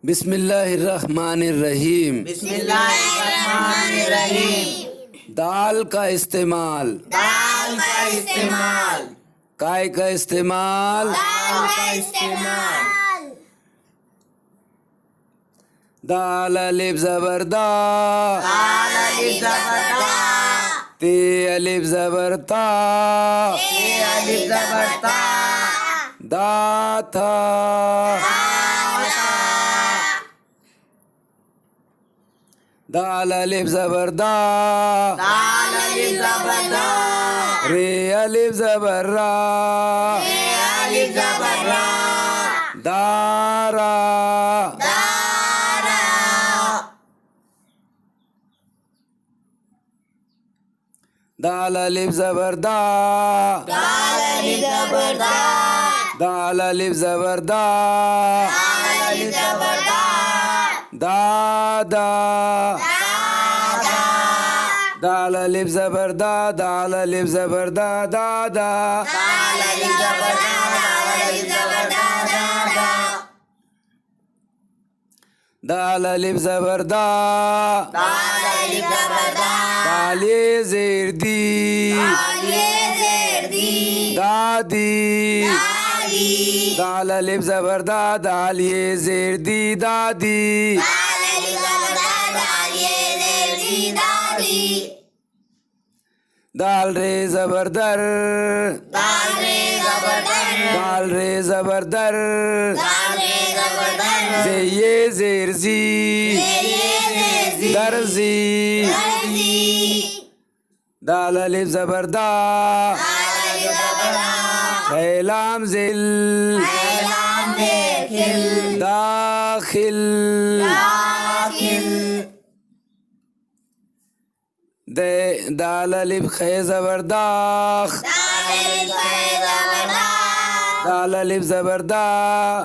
बिस्मिल्लाहिर्रहमानिर्रहीम। बिस्मिल्लाहिर्रहमानिर्रहीम। दाल का इस्तेमाल। दाल का इस्तेमाल। काय का इस्तेमाल। दाल का इस्तेमाल। दाल अलिफ ज़बर दा। दाल अलिफ ज़बर दा। ते अलिफ ज़बर ता। ते अलिफ ज़बर ता। दा था। दाल अलिफ ज़बर दा। दाल अलिफ ज़बर दा। रे अलिफ ज़बर रा। ते अलिफ ज़बर रा। दारा। दारा। दाल अलिफ ज़बर दा। दाल अलिफ ज़बर दा। दाल अलिफ ज़बर दा। दाल अलिफ ज़बर दा। दादा। दादा। दाल अलिफ ज़बर दा। दाल अलिफ ज़बर दा। दादा। दाल अलिफ ज़बर दा। दाल अलिफ ज़बर दा। दादा। दाल अलिफ ज़बर दा। दाल अलिफ ज़बर दा। दाल ये ज़ेर दी। दाल ये ज़ेर दी। दादी। दादी। दाल अलिफ ज़बर दा। दाल ये ज़ेर दी। दादी। दाल अलिफ ज़बर दा। दाल ये ज़ेर दी। दादी। दाल रे ज़बर दर। दाल रे ज़बर दर। दाल रे ज़बर दर। दाल रे ज़बर दर। जे ये ज़ेर ज़ी। ये ज़ेर दी। दर्जी। दर्जी। दाल अलिफ ज़बर दा। दाल अलिफ ज़बर दा। खैलाम ज़िल। ऐलान देखिल। दाखिल। दाखिल। दे दाल अलिफ खे ज़बर दाख। दाल अलिफ ज़बर दा। दाल अलिफ ज़बर दा।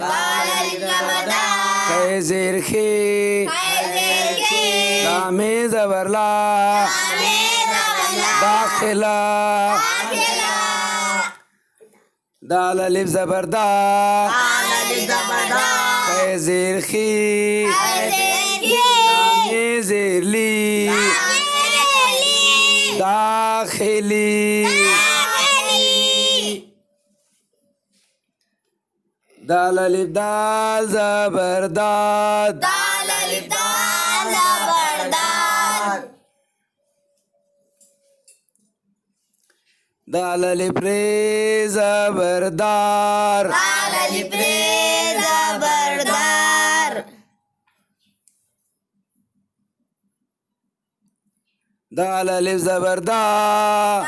दाल अलिफ ज़बर दा। खे ज़ेर खे। देखी। लामे ज़बर ला। आमे ज़बर ला। दाखिला। दाखिला। दाल अलिफ ज़बर दा। दाल अलिफ ज़बर दा। खे ज़ेर खी। देखी। लामे ज़ेर ली। आमेली। दाखिली। दाखिली। दाल अलिफ दाल ज़बर दाद। दाल अलिफ दाल ज़बर दाल। दाल अलिफ रे ज़बर दार। दाल अलिफ रे ज़बर दार। दाल अलिफ ज़बर दा।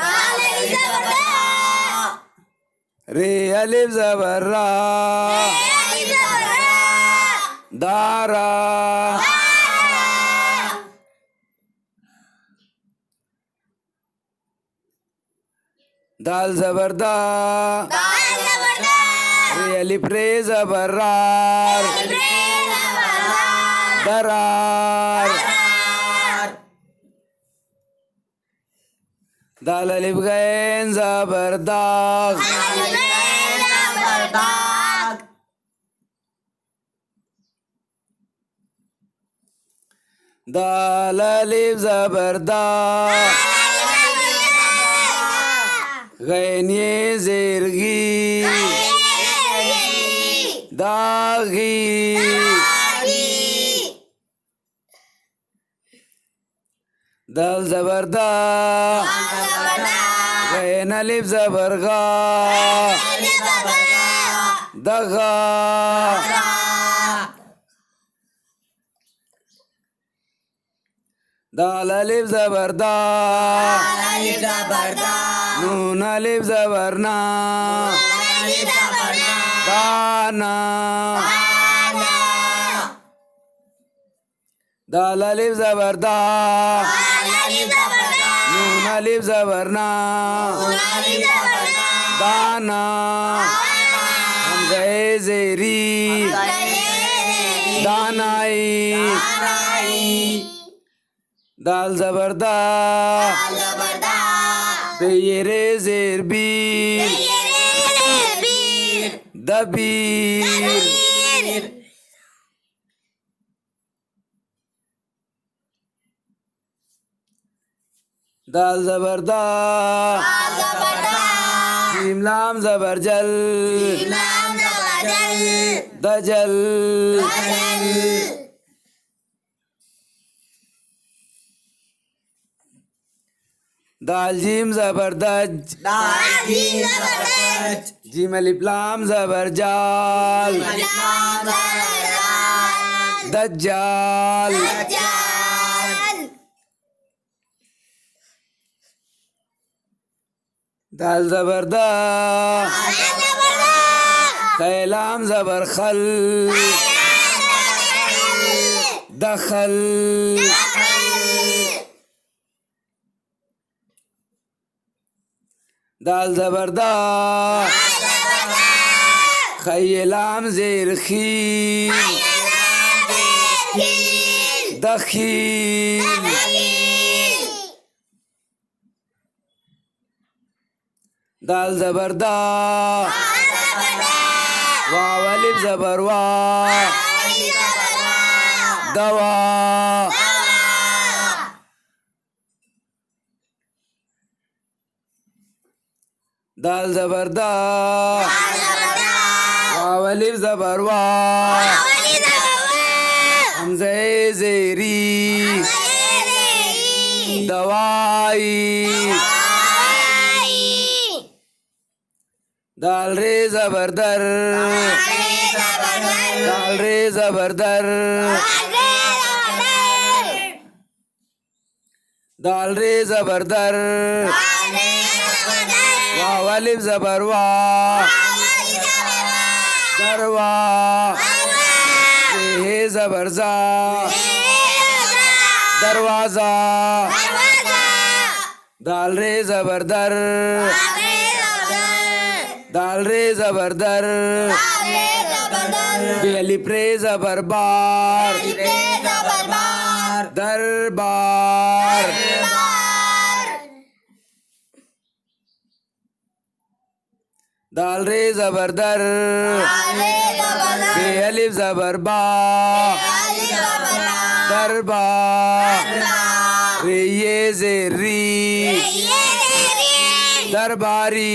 दाल अलिफ ज़बर दा। रे अलिफ ज़बर रा। अलिफ ज़बर रा। दारा। दाल ज़बर दा। दाल ज़बर दा। रे अलिफ रे ज़बर रार। अलिफ रे ज़बर रा। दरार। दार। दाल अलिफ गैन ज़बर दाग। दाल अलिफ रे ज़बर दाग। दाल अलिफ ज़बर दा। गैन ये ज़ेरगी। दागी। दाल ज़बर दा। गैन अलिफ ज़बर गा। दगा। दाल अलिफ ज़बर दा। नून अलिफ ज़बर ना। दाना। दाल अलिफ ज़बर दा। नून अलिफ ज़बर ना। दाना। हमज़ा ज़ेरी। दानाई। दाल ज़बर दा। ये रे ज़ेर बी। दबीर दाल जबरदा जीम लाम जबरजल दजल दाल जीम जबरदज जीम अलिफ लाम जबरजाल दज्जाल दाल जबरदा खैलाम जबर खल दखल दाल जबरदा खैलाम जेर खील दखील दाल जबरदा वाव अलिफ जबर वा दवा दाल जबरदा वाव अलिफ जबर वा हमज़े ज़ेरी दवाई दाल रे जबरदर दाल रे जबरदर दाल रे जबरदर वाव अलिफ जबर वा दरवा हे जबरजा दरवाजा दाल रे जबरदर दाल रे जबरदर बेअलिफ रे जबरबार दरबार दाल रे जबरदर बेअलिफ जबरबा दरबार रे ये ज़ेरी दरबारी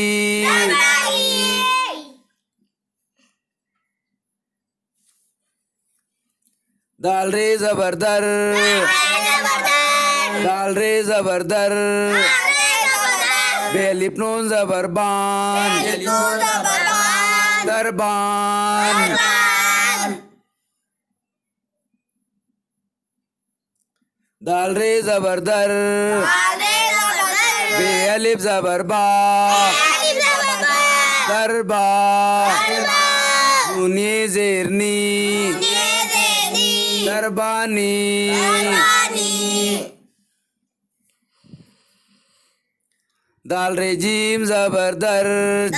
दाल रे जबरदर दाल रे जबरदर बेअलिफ नून जबरबान दरबान दाल रे जबरदर बेअलिफ जबरबा दरबा नूनी ज़ेरनी दरबानी दाल रे जीम जबरदर्द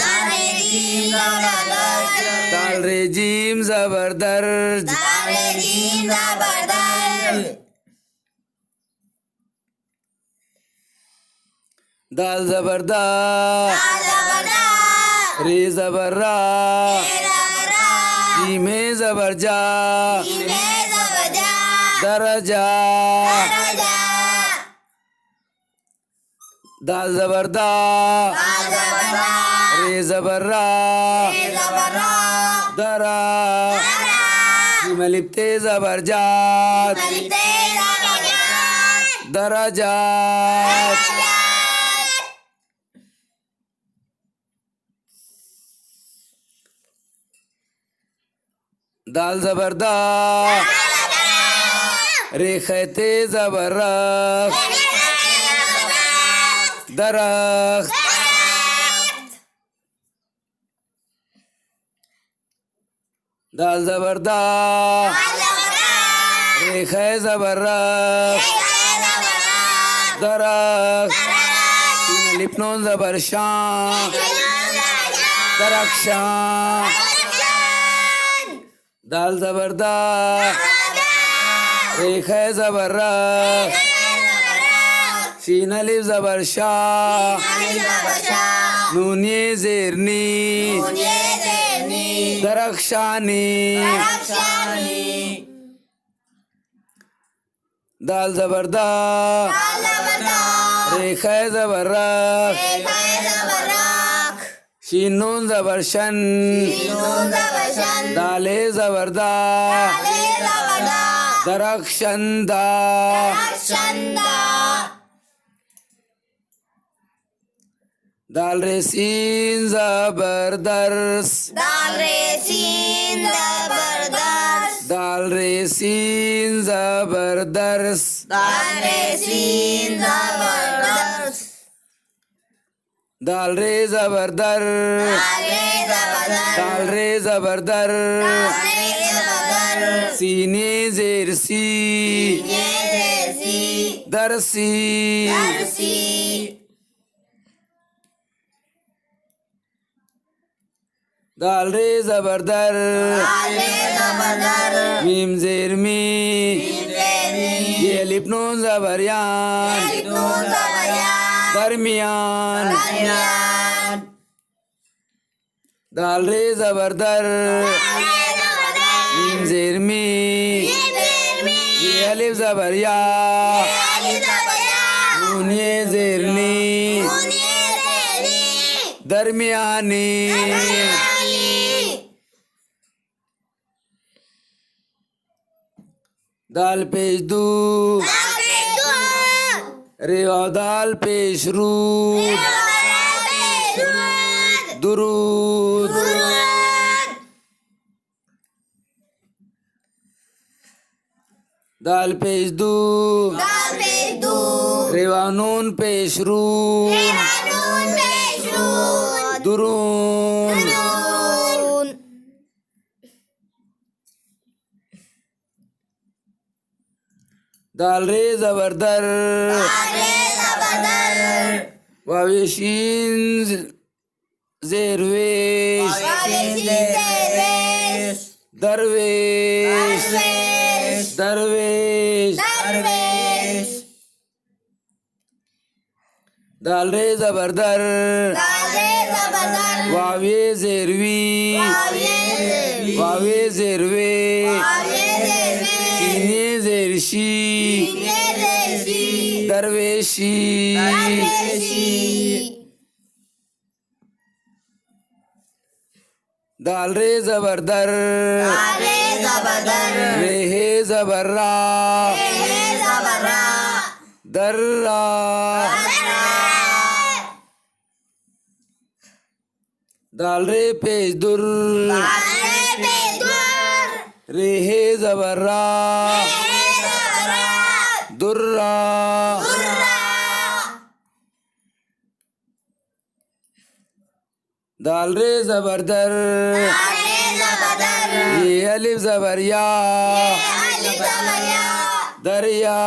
दाल रे जीम जबरदर्द दाल जबरदा रे जबर्रा जीमे जबरजा दरजा दाल जबरदा रे जबर्रा दरा जीम अलिफ ते जबरजात दरजात दाल जबरदा रे खैते जबरख दरख्त दाल जबरदा रे खे जबरख दरख्त तीन अलिफ नून जबर शां दरख्शां दाल जबरदा रे खे जबरख शीन अलिफ जबर शाह नून ये ज़ेरनी दरख्शानी दाल जबरदा रेखाय जबर रख रेखाय जबर रख शीन नून जबर शन नून जबर शन दाले जबर दा दाले जबर दा दरक्षंदा रक्षंदा दाल रे सीन जबरदस्त दाल रे सीन जबरदस्त दाल रे सीन जबरदस्त दाल रे सीन जबरदस्त दाल रे जबरदर दाल रे जबरदस्त दाल रे जबरदर दाल रे जबरदस्त सीने जेरसी ये देसी दरसी दरसी दाल रे जबरदर दाल रे जबरदस्त मीम जेर मी ये लिप नून जबरयान नून जबरयान दरमियान दरमियान दाल रे जबरदर दाल रे जबरदस्त मीम जेर मी ये लिप जबरया अली जबरयान नून ये जेरनी मुनी देनी दरमियानी दाल पेश दू रेवा दाल पेश रू दुरूद दाल पेश दू रेवा नून पेश रू दुरून दाल रे जबरदर वावेशीन जेरवेश दरवेश दरवेश दाल रे जबरदर वावे जेरवी वावे जेरवे सीने जेरशी दरवेशी दाल रे जबरदर रेहे जबर्रा दर्रा दाल रे पेश दुर रेहे जबर्रा दुर्रा दाल रे जबरदर ये अलिफ जबरिया दरिया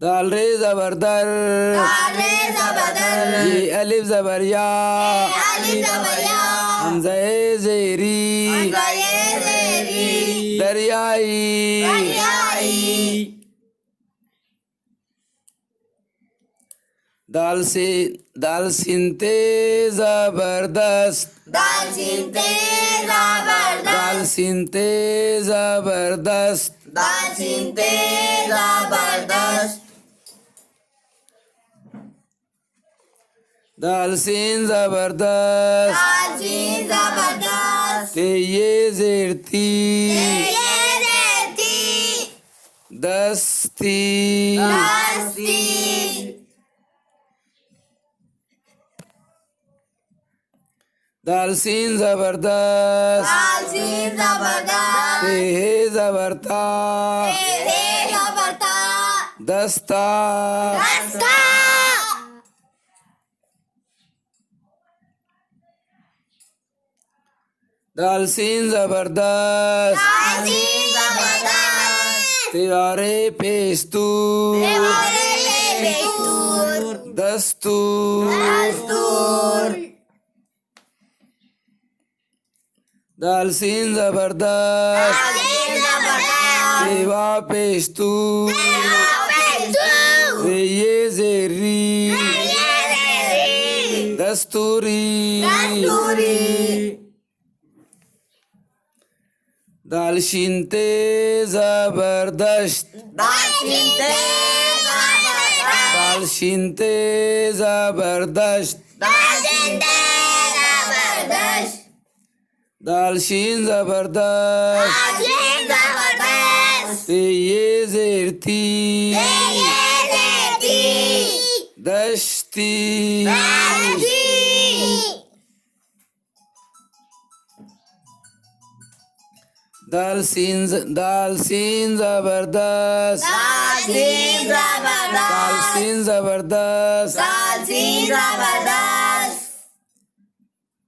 दाल रे जबरदर ये अलिफ जबरिया हमजा जेरी दरियाई दाल सिनते जबरदस्त दाल सिनते जबरदस्त दाल सिन जबरदस्त ते ये जेरती दस्ती दाल सिन जबरदस्त ते हे जबरता दस्ता दाल सिन जबरदस्त तिवारे पेस्तू दस्तूर दाल सिन जबरदस्त तेवा पेस्तू ये जेरी दस्तूरी दाल शीन ते जबरदस्त दाल शीन ते जबरदस्त दाल शीन ते जबरदस्त दाल शीन ते जबरदस्त दाल शीन जबरदस्त दाल शीन जबरदस्त ते ये जेरती देती दश्ती दस्ती दाल शीन जबरदस्त दाल शीन जबरदस्त दाल शीन जबरदस्त दाल शीन जबरदस्त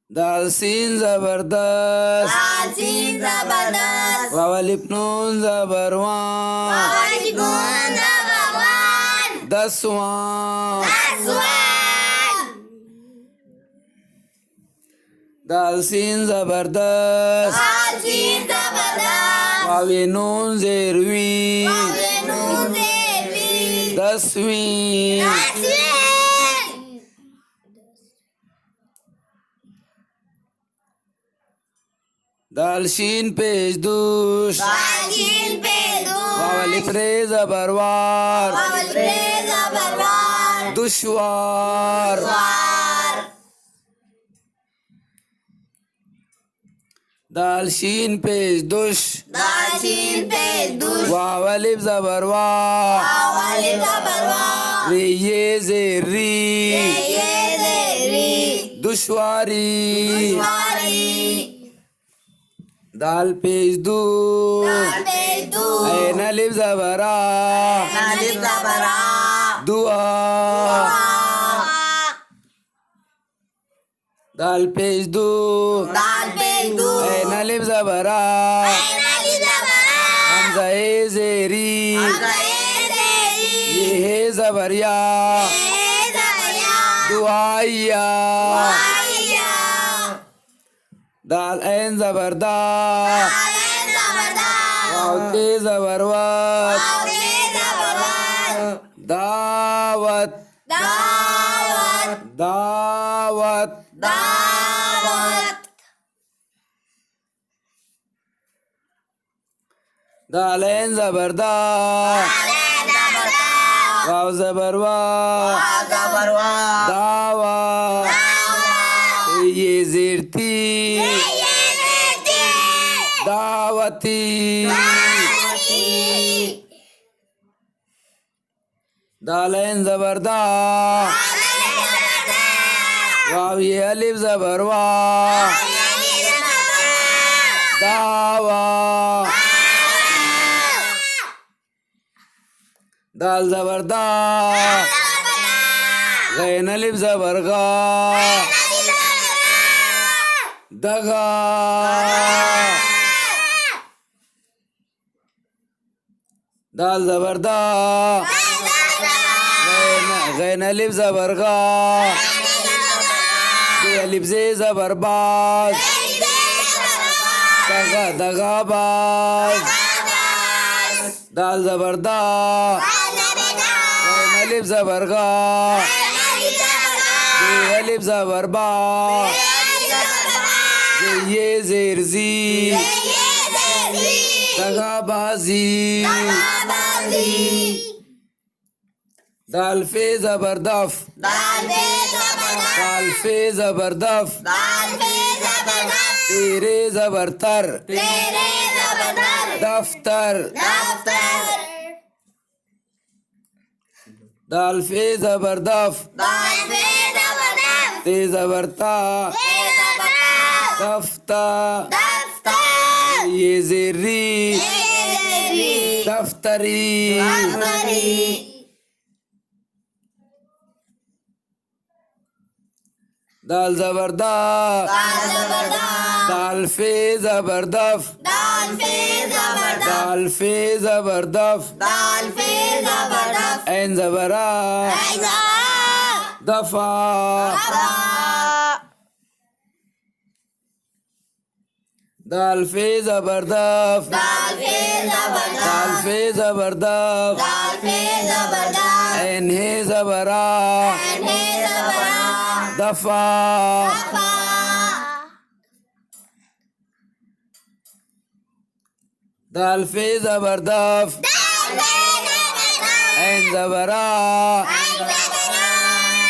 दाल शीन जबरदस्त दाल शीन जबरदस्त वावलिप नून जबरवान वालिकुम जबरवान दसवां असवान दाल शीन जबरदस्त दाल शीन जबरदस्त वावे नून जेरवी वालिकुम देवी दसवीं असवीन दाल शीन पेश दुश दाल शीन पे दो वावलिप रे जबरवार वालिकुम जबरवान दुश्वार वार दाल शीन पेश दुश दाल शीन पे दो वावलिप जबरवार वालिकुम जबरवान रे ये जेरी ये देरी दुश्वारी वारी दाल पेश दू दाल पे दो ऐन लिप जबरा नालिब जबरा दुआ दाल पेश दू दाल पे दो ऐन लिप जबरा नालिब जबरा हमजा ए जेरी गए देरी ये है जबरिया ये जबरिया दुआया आया दाल ऐन जबरदा आले जबरदा वावते जबरवत आले जबरवान दावत दावत दावत दावत दाल ऐन जबरदा आले जबरदा वाव जबरवा जबरवा दावा ये जेरती ये देती दावती दाल ऐन जबरदा वाव ये अलिफ जबरवा दावा दाल जबरदा गैन अलिफ जबरगा दगा दाल जबरदा गैन अलिफ जबरगा दे अलिफ जे जबरबाज दगा दगाबाज दाल जबरदा गैन अलिफ जबरगा दे अलिफ जबरबा दे ये जेरजी दगाबाजी दाल फे जबरदफ दाल फे जबरदफ तेरे जबरतर दफ्तर दाल फे जबरदफ ते जबरता दफ्ता ये जेरी दफ्तरी दाल जबरदा दाल फे जबरदफ दाल फे जबरदफ ऐन जबरा दफा दाल फे जबरदफ दाल फे जबरदफ ऐन है जबरा दफा दाल पे जबरदफ ऐन जबरा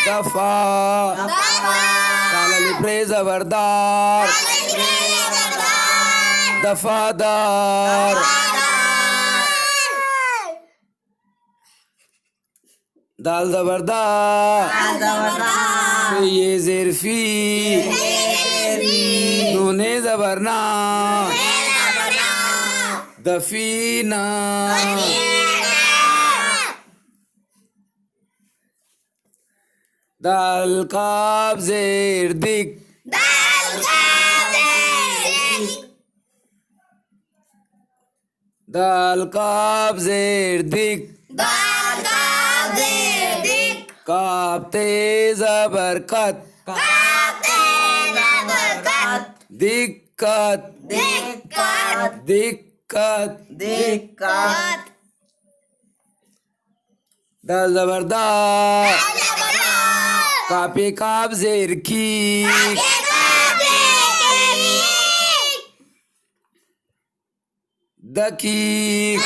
दफा दाल अलिफ रे जबरदार दफादार दाल जबरदार ये ज़ेरफी नूने जबरना दफीना दाल काब ज़ेर दिक दाल काब ज़ेर दिक काब ते ज़बरकत दिक्कत दिक्कत दाल जबरदार कापे काब ज़ेर की दकीक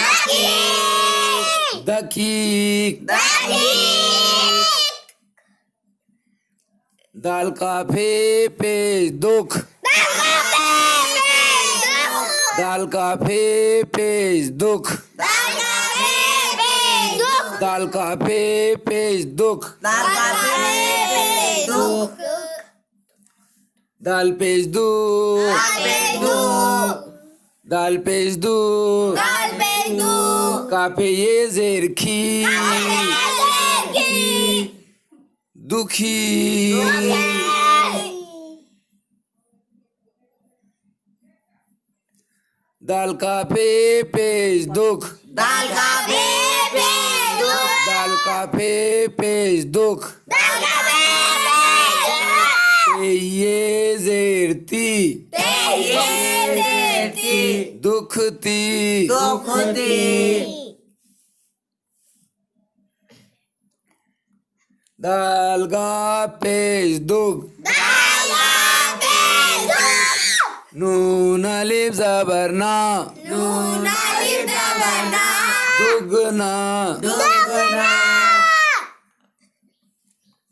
दकीक दाल काफे पेश दुख दाल काफे पेश दुख दाल काफे पेश दुख दाल पेश दुख दाल पेश दुख काफे ये ज़ेर की दुखी दाल काफे पेश दुख दाल काफे पेश दुख ये ज़ेरती दुखती दाल गा पेश दुख नून अलिफ ज़बरना दुगना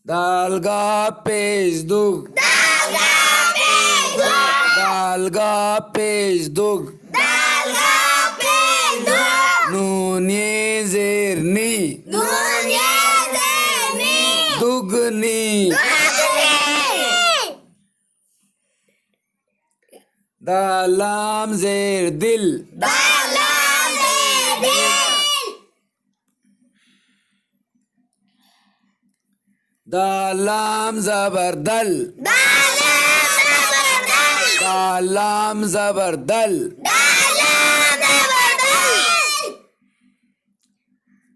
दाल गा पेश दुख दाल गा पेश दुख नून ये ज़ेरनी दुगनी दाल लाम ज़ेर दिल दाल लाम ज़बरदल दाल लाम ज़बरदल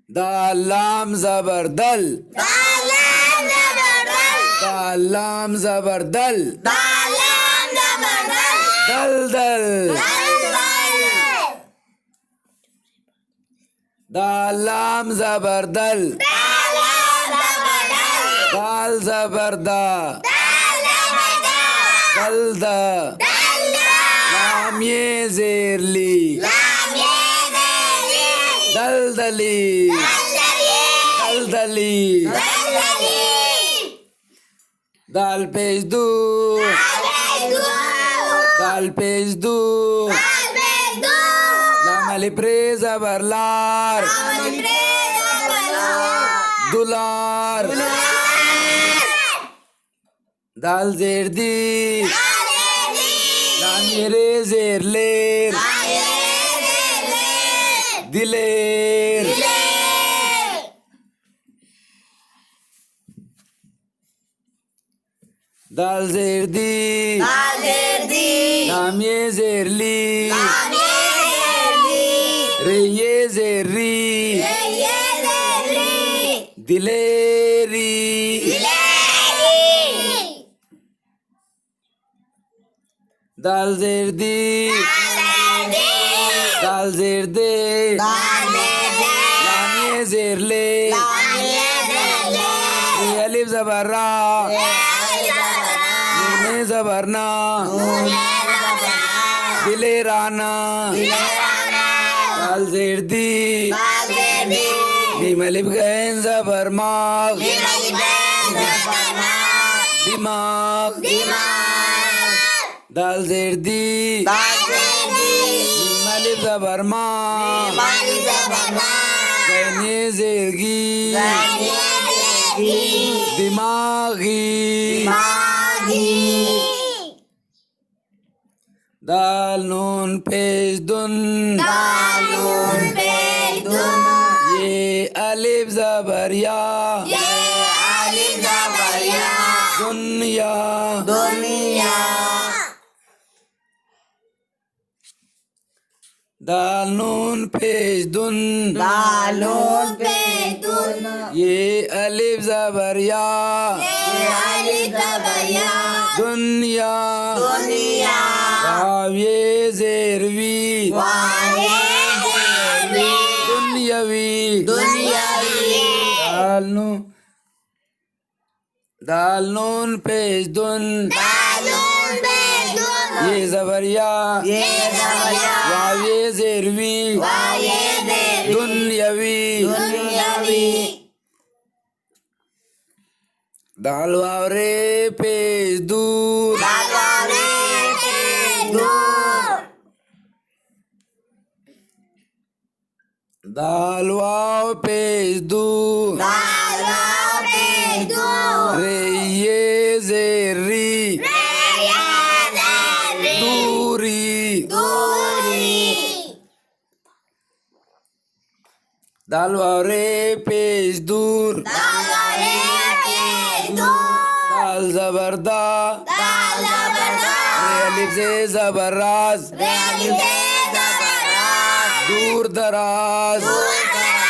दाल लाम ज़बरदल दाल लाम ज़बरदल दलदल दाल लाम ज़बरदल दाल ज़बरदा दलदा लाम ये ज़ेरली दलदली दलदली दाल पेश दू दाल पेश दू लाम अलिफ रे ज़बरलार दुलार दाल ज़ेर दी लाम ये रे ज़ेर लेर दिलेर दाल ज़ेर दी लाम ये ज़ेर ली रे ये ज़ेर री दिलेरी दाल ज़ेर दी दाल ज़ेर दे लाम ये ज़ेर ले रे अलिफ ज़बरा नूने ज़बरना दिले राना दाल जेर दी दाल जेर दी मीम अलिफ गैन ज़बर माग मीम अलिफ गैन ज़बर माग दिमाग दिमाग दाल जेर दी दाल जेर दी मीम अलिफ ज़बर माग मीम अलिफ ज़बर माग गैन ये जेर गी गैन ये जेर गी दिमागी दिमागी दाल नून पेश दुन दाल नून पेश दुन ये अलिफ ज़बर या ये अलिफ ज़बर या दुनिया दुनिया दाल नून पेश दुन दाल नून पेश दुन ये अलिफ ज़बर या ये अलिफ ज़बर या दुनिया दुनिया वाव ये ज़ेरवी वाव ये ज़ेरवी दुनियावी दुनियावी दाल नून पेश दुन दाल नून पेश दुन ये ज़बर या ये ज़बर या वाव ये ज़ेरवी वाव ये ज़ेरवी दुनियावी दुनियावी दाल वाव रे पेश दूर दाल वाव रे पेश दूर दाल वाव पेश दूर दाल वाव पेश दूर रे ये ज़ेरी रे ये ज़ेरवी दूरी दूरी दाल वाव रे पेश दूर दाल वाव रे पेश दूर दाल ज़बरदा दाल ज़बर दा रे अलिफ से ज़बर राज रे अलिफ से ज़बर रा दूर दराज दूर दराज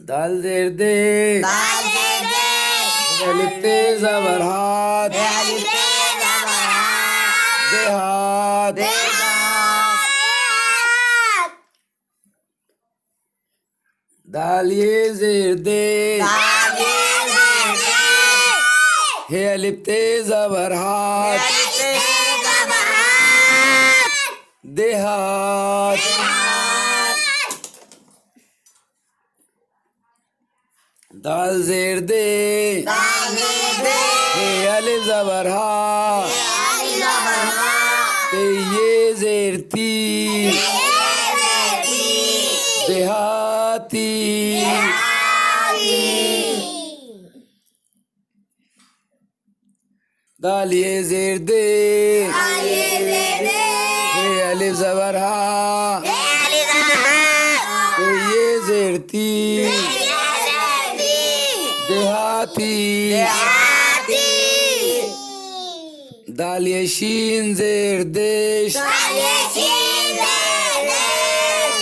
दाल जेर दे दाल जेर दे अलिफ से ज़बर हाथ रे अलिफ से ज़बर हा देहात देहात दाल ये जेर दे दाल ये जेर दे हे अलिफ ते ज़बर हाथ अलिफ से ज़बर हा देहात दाल जेर दे दाल जेर दे हे अलिफ ज़बर हा अलिफ ज़बर हा ते ये जेर ती देहाती दाल ये जेर दे हे अलिफ ज़बर हा ते ये जेर ती देहाती दाल ये शीन जेर देश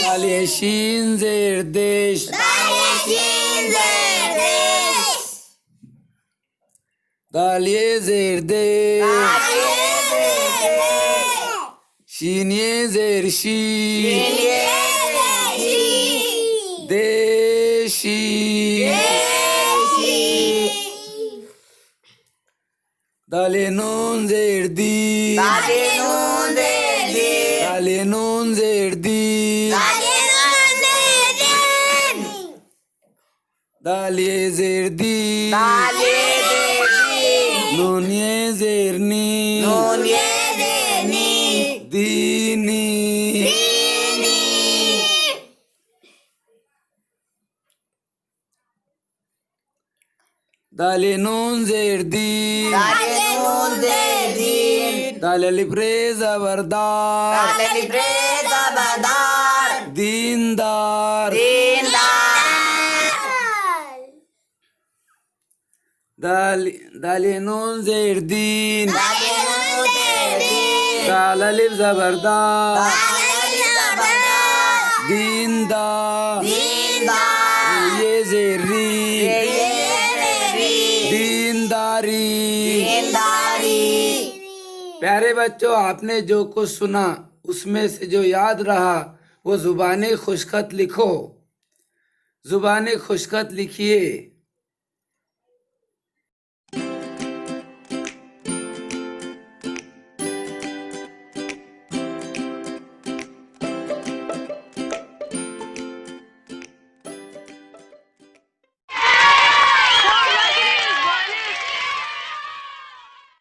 दाल ये शीन जेर देश दाल ये जेर दे शीन ये जेर शी देशी दाल ये नून जेर दी दाल ये नून जेर दी दाल ये जेर दी नून ये जेरनी दीनी दाल ये नून जेर दी दाल अलिफ रे ज़बरदार दीनदार दाल ये नून जेर दीन दाल अलिफ ज़बरदार दीनदार ये जेरी दीनदारी प्यारे बच्चों, आपने जो कुछ सुना उसमें से जो याद रहा वो जुबानी खुशखत लिखो। जुबानी खुशखत लिखिए।